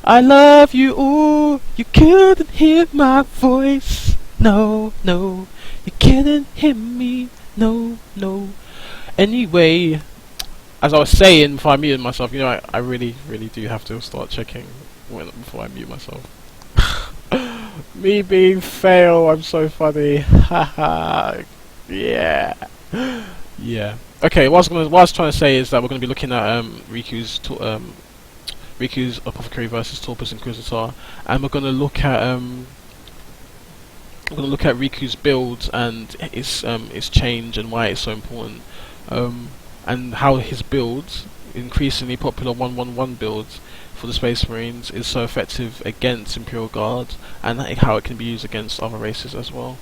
I love you, ooh, you couldn't hear my voice. No, no, you couldn't hear me. No, no. Anyway, as I was saying before I muted myself, you know, I really, really do have to start checking before I mute myself. Me being fail, I'm so funny. Haha. Yeah. Yeah. Okay, what I was trying to say is that we're going to be looking at Riku's Apothecary versus Torpus Inquisitor, and we're going to look at Riku's build and its change and why it's so important, and how his build, increasingly popular 1-1-1 build for the Space Marines, is so effective against Imperial Guard, and how it can be used against other races as well.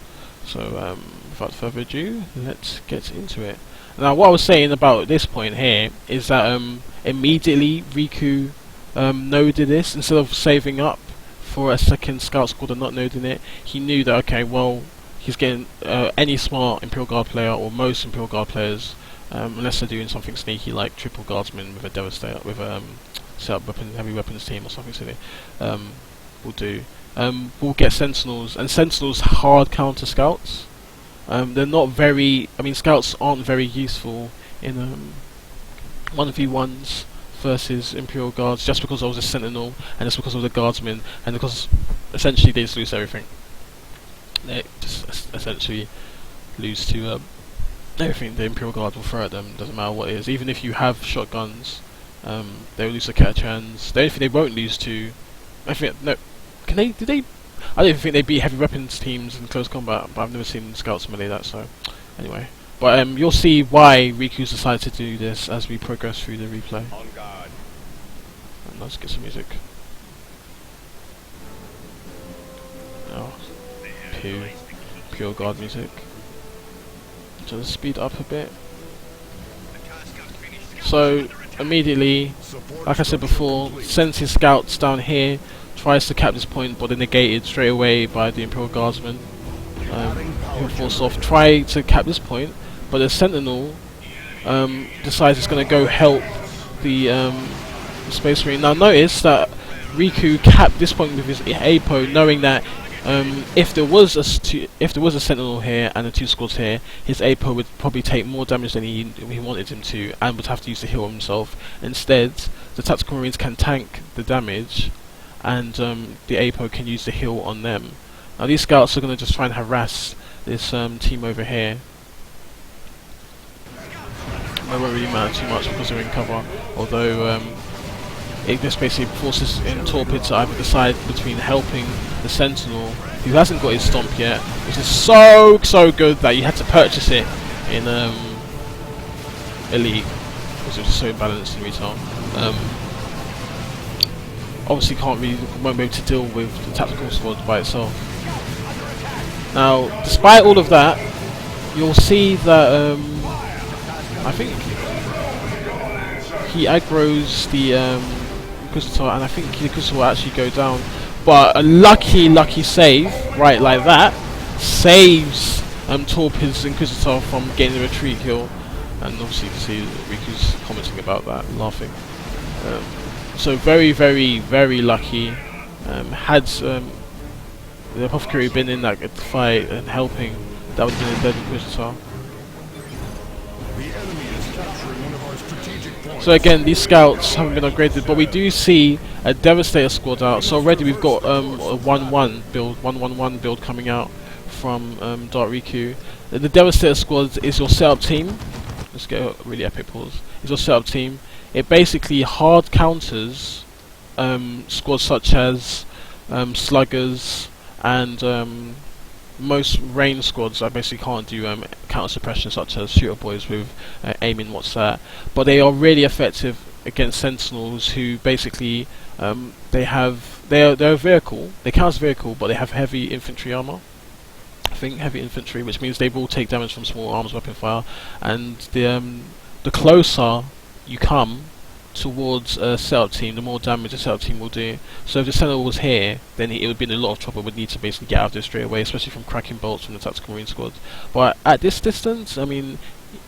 So without further ado, let's get into it. Now, what I was saying about this point here is that immediately Riku noded this. Instead of saving up for a second scout squad and not noding it, he knew that, okay, well, he's getting any smart Imperial Guard player, or most Imperial Guard players, unless they're doing something sneaky like triple guardsmen with a devastator, with a set up heavy weapons team or something silly, will do. We'll get sentinels, and sentinels hard counter scouts. They're not very. I mean, scouts aren't very useful in 1v1s versus Imperial Guards, just because I was a sentinel and just because I was a guardsman, and because essentially they just lose everything. They just essentially lose to everything the Imperial Guard will throw at them. Doesn't matter what it is. Even if you have shotguns, they will lose to Ketchans. The only thing they won't lose to, I think, no. Can they? Do they? I don't even think they beat heavy weapons teams in close combat, but I've never seen scouts melee that. So, anyway, but you'll see why Riku's decided to do this as we progress through the replay. On guard. And let's get some music. Oh, pure guard music. So let's speed up a bit. So immediately, like I said before, sends his scouts down here. Tries to cap this point, but they're negated straight away by the Imperial Guardsmen, who force off. Try to cap this point, but the Sentinel decides it's going to go help the Space Marine. Now notice that Riku capped this point with his APO, knowing that if there was a Sentinel here and the two squads here, his APO would probably take more damage than he wanted him to, and would have to use to heal himself. Instead, the Tactical Marines can tank the damage, and the APO can use the heal on them. Now these scouts are going to just try and harass this team over here. They won't really matter too much because they're in cover, although it just basically forces in Torpid to either decide between helping the Sentinel, who hasn't got his stomp yet, which is so good that you had to purchase it in Elite, because it was so balanced in retail. Obviously won't be able to deal with the tactical squad by itself. Now, despite all of that, you'll see that I think he aggroes the Inquisitor, and I think the Inquisitor will actually go down. But a lucky save, right, like that, saves Torpid's Inquisitor from getting the retreat kill. And obviously you can see Riku's commenting about that, laughing. So very lucky. Had the Apothecary been in that fight and helping, that would have been a dead Inquisitor. So again, these scouts haven't been upgraded, but we do see a Devastator squad out. So already we've got a 1-1 build coming out from Dark Riku. The Devastator squad is your setup team. Let's get a really epic pause. It's your setup team. It basically hard counters squads such as sluggers and most range squads that basically can't do counter suppression, such as shooter boys with aiming, what's that. But they are really effective against sentinels, who basically they're a vehicle. They count as vehicle, but they have heavy infantry armor. I think heavy infantry, which means they will take damage from small arms weapon fire, and the closer you come towards a setup team, the more damage the setup team will do. So if the Sentinel was here, then it would be in a lot of trouble. Would need to basically get out of there straight away, especially from cracking bolts from the Tactical Marine squad. But at this distance, I mean,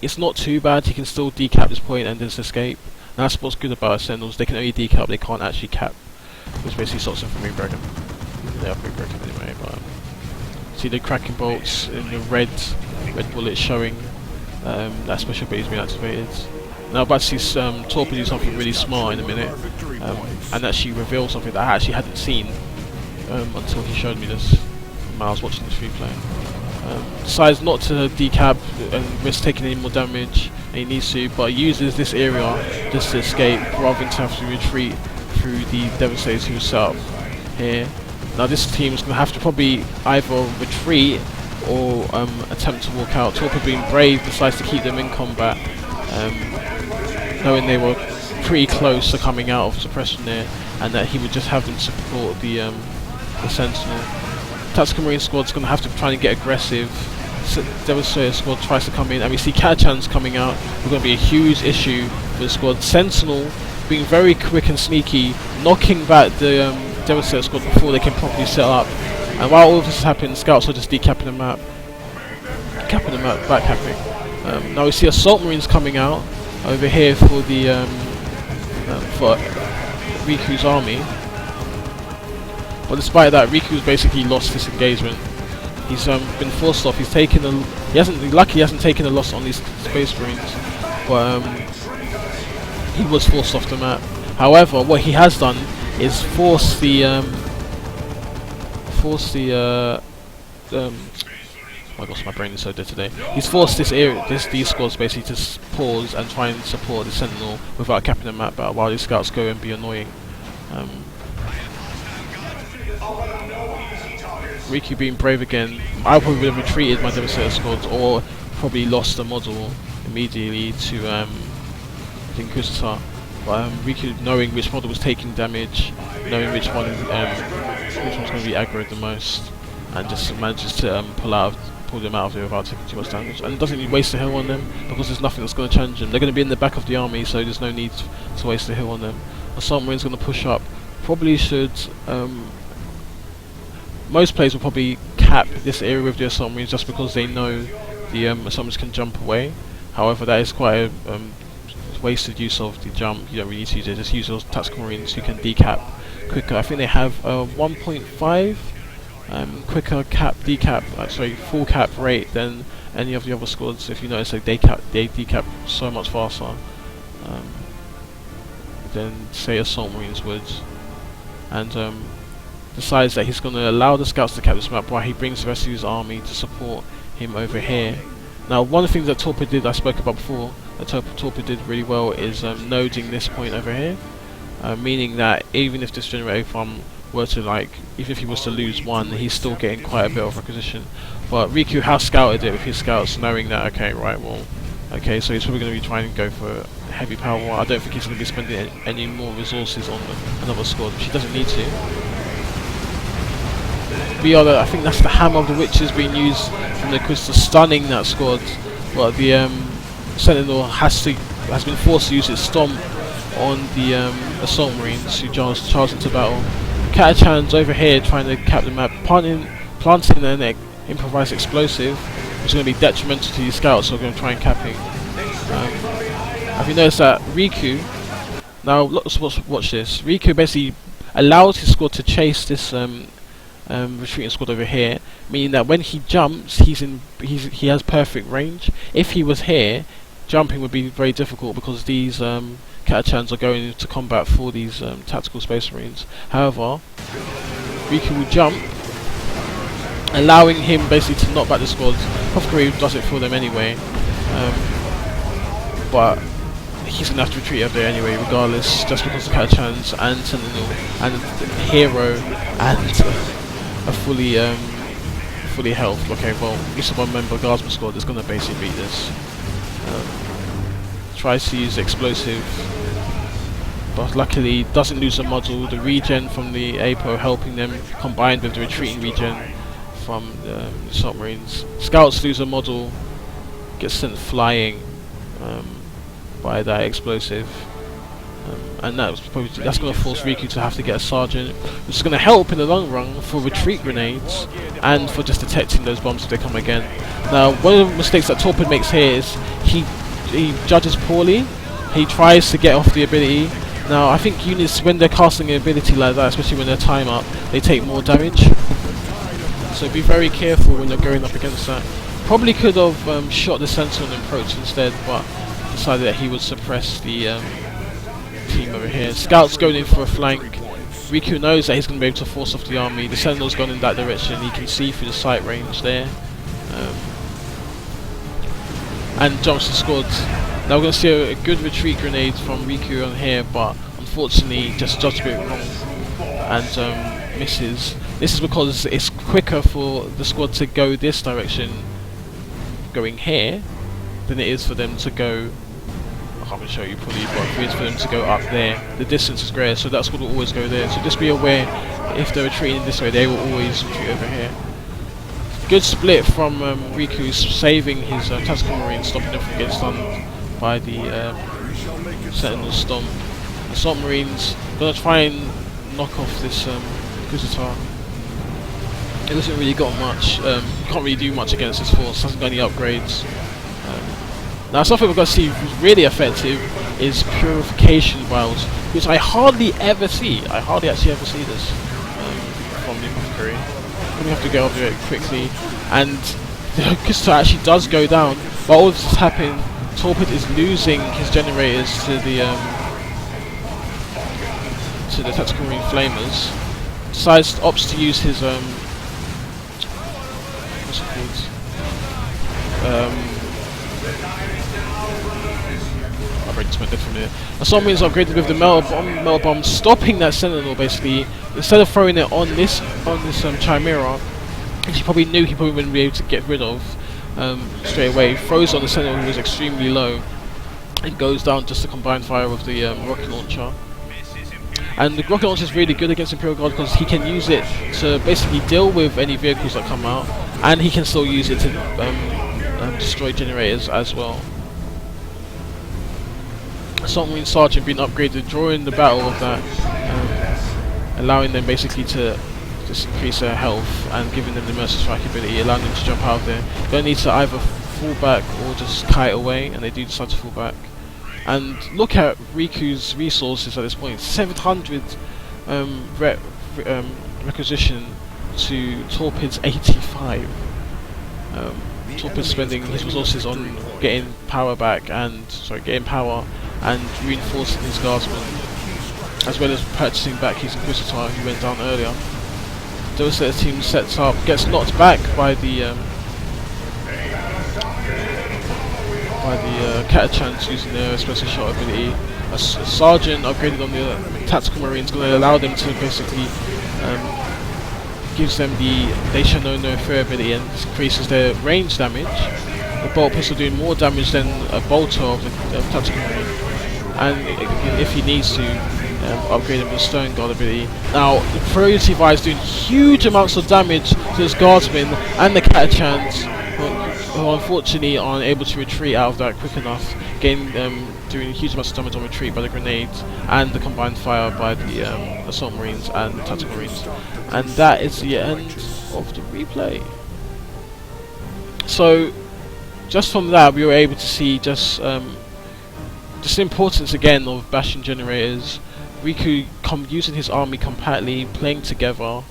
it's not too bad. He can still decap this point and just escape. And that's what's good about Sentinels. They can only decap, they can't actually cap. which basically stops them from being broken. They are pretty broken anyway, but see the cracking bolts in the red bullets showing that special ability has been activated. Now I'm about to see Torpor do something really smart in a minute, and actually reveal something that I actually hadn't seen until he showed me this when I was watching this replay. Decides not to decap and risk taking any more damage, and he needs to, but uses this area just to escape rather than to have to retreat through the Devastators who set up here. Now this team is going to have to probably either retreat or attempt to walk out. Torpor, being brave, decides to keep them in combat, knowing they were pretty close to coming out of suppression there, and that he would just have them support the Sentinel. Tactical Marine squad's going to have to try and get aggressive. Devastator squad tries to come in, and we see Catachans coming out. We're going to be a huge issue for the squad. Sentinel being very quick and sneaky, knocking back the Devastator squad before they can properly set up. And while all of this is happening, scouts are just decapping the map, backcapping. Now we see Assault Marines coming out over here for the for Riku's army. But despite that, Riku's basically lost this engagement. He's been forced off. He's taken a. He hasn't taken a loss on these Space Marines, but he was forced off the map. However, what he has done is force the oh my gosh, my brain is so dead today. He's forced these squads basically to pause and try and support the Sentinel without capping the map out, while these scouts go and be annoying. Riku being brave again. I probably would have retreated my Devastator squads, or probably lost the model immediately to the Inquisitor. But Riku, knowing which model was taking damage, knowing which one's going to be aggroed the most, and just manages to pull them out of there without taking too much damage, and doesn't need to waste a hill on them because there's nothing that's going to challenge them. They're going to be in the back of the army, so there's no need to waste a hill on them. Assault Marine's going to push up. Probably should. Most players will probably cap this area with the Assault Marines just because they know the Assault Marines can jump away. However, that is quite a wasted use of the jump. You don't really need to use it. Just use those Tactical Marines who can decap quicker. I think they have 1.5 quicker full cap rate than any of the other squads. If you notice, like they decap so much faster than say Assault Marines would. And decides that he's going to allow the scouts to cap this map while he brings the rest of his army to support him over here. Now, one of the things that Torpor did, I spoke about before, that Torpor did really well, is noding this point over here, meaning that even if this generator farm were to even if he was to lose one, he's still getting quite a bit of requisition. But Riku has scouted it with his scouts, knowing that so he's probably going to be trying to go for heavy power. I don't think he's going to be spending any more resources on another squad, which he doesn't need to. I think that's the Hammer of the Witches being used from the Inquisitor, stunning that squad. But the Sentinel has been forced to use its Stomp on the Assault Marines who charge into battle. Catachans over here trying to cap the map, planting an improvised explosive, which is going to be detrimental to these scouts, so we're going to try and capping. Have you noticed that Riku, now let's watch this, Riku basically allows his squad to chase this retreating squad over here, meaning that when he jumps, he has perfect range. If he was here, jumping would be very difficult because these Catachans are going into combat for these tactical Space Marines. However, Riku will jump, allowing him basically to knock back the squads. Apothecary does it for them anyway, but he's going to have to retreat over there anyway regardless, just because of Catachans and Sentinel and Hero and a fully health. Okay, well, at least one member Guardsman squad is going to basically beat this. Tries to use explosive, but luckily doesn't lose the model. The regen from the APO helping them, combined with the retreating regen from the submarines. Scouts lose a model, gets sent flying by that explosive. And that's going to force Riku to have to get a sergeant, which is going to help in the long run for retreat grenades and for just detecting those bombs if they come again. Now, one of the mistakes that Torpor makes here is he judges poorly. He tries to get off the ability, Now, I think units, when they're casting an ability like that, especially when they're time up, they take more damage. So be very careful when you're going up against that. Probably could have shot the Sentinel and approach instead, but decided that he would suppress the team over here. Scout's going in for a flank. Riku knows that he's going to be able to force off the army. The Sentinel's gone in that direction. He can see through the sight range there. And jumps the squad. Now we're going to see a good retreat grenade from Riku on here, but unfortunately just judged a bit wrong and misses. This is because it's quicker for the squad to go this direction, going here, than it is for them to go. I can't show you probably, but it is for them to go up there. The distance is greater, so that squad will always go there. So just be aware, if they're retreating this way, they will always retreat over here. Good split from Riku, saving his tactical marine, stopping them from getting stunned by the Sentinel Stomp. The Stomp Marines gonna try and knock off this Inquisitor. It hasn't really got much, can't really do much against this force, hasn't got any upgrades. Now something we've got to see really effective is Purification Vials, which I hardly ever see. I hardly actually ever see this from the Apothecary. I'm gonna have to go over it quickly. And the Inquisitor actually does go down, but all this is happening. Torpid is losing his generators to the Tactical Marine Flamers. Opts to use his what's it called? I'll break this method from here. Assault Marines upgraded with the metal bomb, stopping that Sentinel basically. Instead of throwing it on this Chimera, which he probably knew he probably wouldn't be able to get rid of straight away, throws on the Sentinel who was extremely low, and goes down just to combine fire with the rocket launcher. And the rocket launcher is really good against Imperial Guard because he can use it to basically deal with any vehicles that come out, and he can still use it to destroy generators as well. Assault Marine Sergeant being upgraded during the battle of that, allowing them basically to just increase their health and giving them the Mercy Strike ability, allowing them to jump out there. They need to either fall back or just kite away, and they do decide to fall back. And look at Riku's resources at this point: 700 requisition to Torpid's 85. Torpid's spending his resources on getting power back and reinforcing his guardsmen, as well as purchasing back his Inquisitor who went down earlier. Devastator team sets up, gets knocked back by the Catachans using their special shot ability. A sergeant upgraded on the tactical marines going to allow them to basically gives them the they shall know no fear ability and increases their range damage. The bolt pistol doing more damage than a bolter of the tactical marine, and if he needs to upgrade him with the Stone Guard ability. Now the Priority Vice doing huge amounts of damage to his guardsmen and the Catachans, who unfortunately aren't able to retreat out of that quick enough, doing huge amounts of damage on retreat by the grenades and the combined fire by the Assault Marines and the Tactical Marines. And that is the end of the replay. So just from that we were able to see just the importance again of bashing generators, Riku using his army compactly, playing together,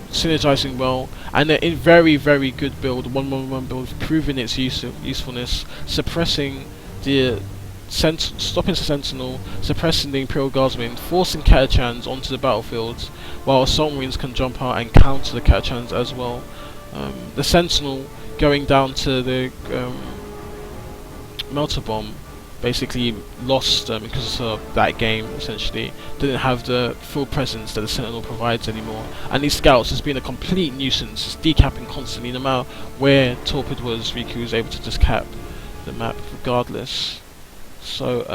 synergizing well, and in very very good build, 1-1-1 build, proving its usefulness, suppressing the stopping the Sentinel, suppressing the Imperial Guardsmen, forcing Catachans onto the battlefield, while Assault Marines can jump out and counter the Catachans as well. The Sentinel going down to the Melter Bomb basically lost because of that game. Essentially didn't have the full presence that the Sentinel provides anymore, and these scouts has been a complete nuisance. It's decapping constantly. No matter where Torpid was, Riku was able to just cap the map regardless. So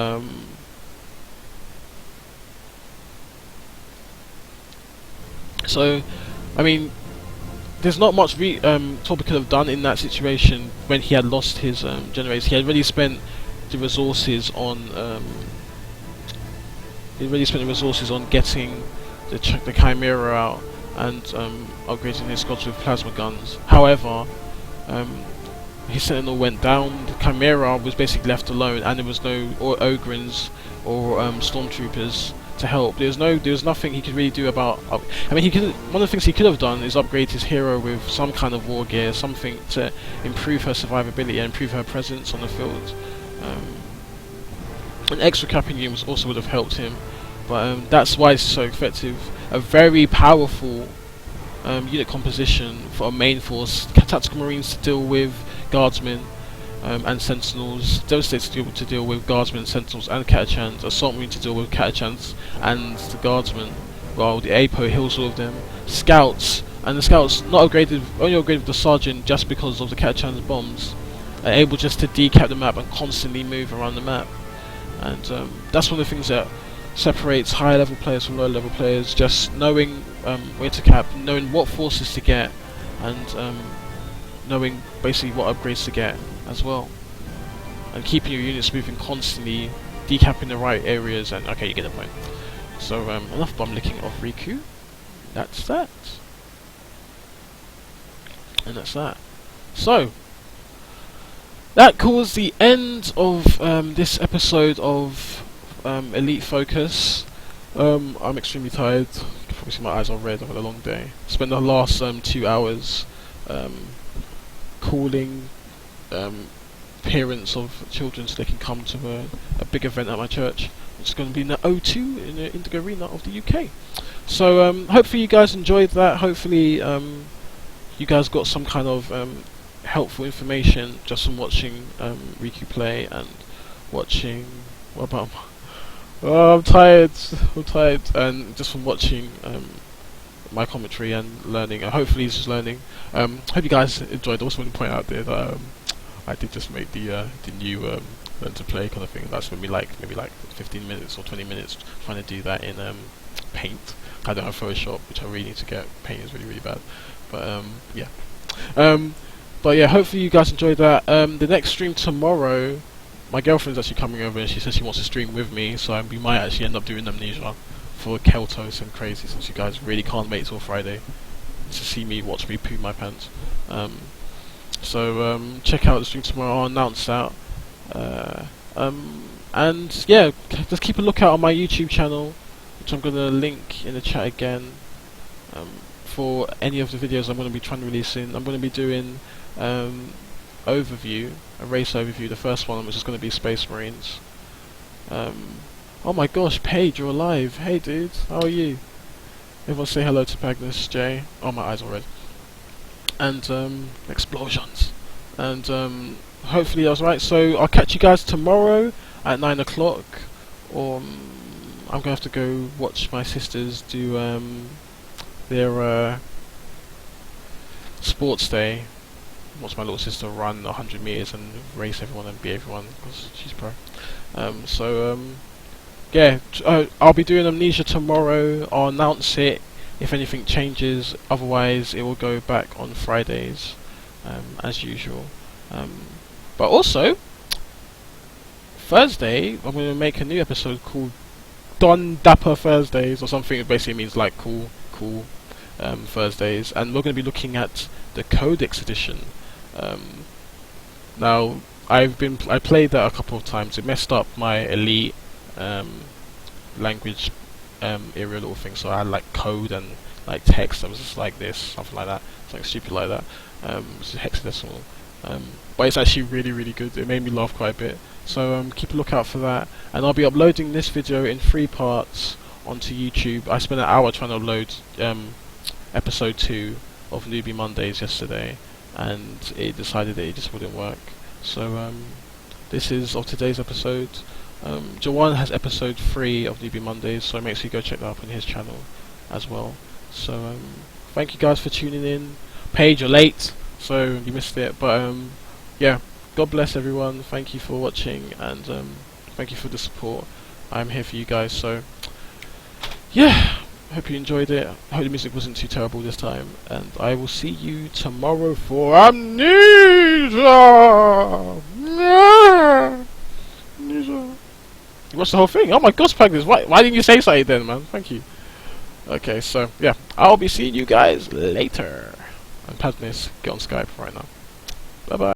I mean, there's not much Torpid could have done in that situation when he had lost his generators. He had already spent the resources on getting the Chimera out and upgrading his squads with plasma guns. However, his sentinel went down, the Chimera was basically left alone, and there was no Ogrins or stormtroopers to help. There was nothing he could really do about. I mean, one of the things he could have done is upgrade his hero with some kind of war gear, something to improve her survivability and improve her presence on the field. An extra capping unit also would have helped him, but that's why it's so effective. A very powerful unit composition for a main force. Tactical Marines to deal with guardsmen and sentinels. Devastator to deal with guardsmen, sentinels, and Catachans. Assault Marine to deal with Catachans and the guardsmen. While the APO heals all of them. Scouts, and the scouts only upgraded with the sergeant just because of the Catachans bombs. Are able just to decap the map and constantly move around the map. And that's one of the things that separates higher level players from lower level players. Just knowing where to cap, knowing what forces to get, and knowing basically what upgrades to get as well, and keeping your units moving constantly, decapping the right areas, and okay, you get the point. So enough bum licking of Riku. That's that, and that's that. So that calls the end of this episode of Elite Focus. I'm extremely tired. You can probably see my eyes are red. I've had a long day. Spent the last 2 hours calling parents of children so they can come to a big event at my church, which is going to be in the O2 in the Indigo Arena of the UK. So hopefully you guys enjoyed that. Hopefully you guys got some kind of helpful information just from watching Riku play and watching. What about? Oh, I'm tired, and just from watching my commentary and learning. Hopefully he's just learning. Hope you guys enjoyed. I also want to point out there that I did just make the new learn to play kind of thing. That's maybe like 15 minutes or 20 minutes trying to do that in Paint. I don't have Photoshop, which I really need to get. Paint is really bad. But yeah. But yeah, hopefully you guys enjoyed that. The next stream tomorrow, my girlfriend's actually coming over and she says she wants to stream with me, so we might actually end up doing Amnesia for Keltos and Crazy, since you guys really can't wait till Friday to see me watch me poo my pants. So check out the stream tomorrow. I'll announce that. And yeah, just keep a lookout on my YouTube channel, which I'm going to link in the chat again, for any of the videos I'm going to be trying to release in. I'm going to be doing overview, a race overview, the first one, which is going to be Space Marines. Oh my gosh, Paige, you're alive. Hey dude, how are you? Everyone say hello to Magnus J. Oh, my eyes are red. And explosions. And hopefully that was right. So I'll catch you guys tomorrow at 9 o'clock. Or I'm going to have to go watch my sisters do their sports day. Watch my little sister run 100 meters and race everyone and beat everyone because she's pro. Yeah, I'll be doing Amnesia tomorrow. I'll announce it if anything changes. Otherwise, it will go back on Fridays, as usual. But also, Thursday, I'm going to make a new episode called Don Dapper Thursdays or something. It basically means like cool Thursdays, and we're going to be looking at the Codex edition. Now, I played that a couple of times. It messed up my Elite language area little thing, so I had like code and like text that was just like this, something like that, something stupid like that. It's hexadecimal, but it's actually really good. It made me laugh quite a bit, so keep a lookout for that. And I'll be uploading this video in 3 parts onto YouTube. I spent an hour trying to upload episode 2 of Newbie Mondays yesterday, and it decided that it just wouldn't work. So this is of today's episode. Jawan has episode 3 of Newbie Mondays, so make sure you go check that up on his channel as well. So thank you guys for tuning in. Paige, you're late, so you missed it, but yeah, God bless everyone. Thank you for watching, and thank you for the support. I'm here for you guys, so yeah, hope you enjoyed it. I hope the music wasn't too terrible this time, and I will see you tomorrow for Amnesia. Amnesia. You watched the whole thing? Oh my gosh, Pagnus, why didn't you say something then, man? Thank you. Okay, so yeah, I'll be seeing you guys later. And Pagnus, get on Skype right now. Bye bye.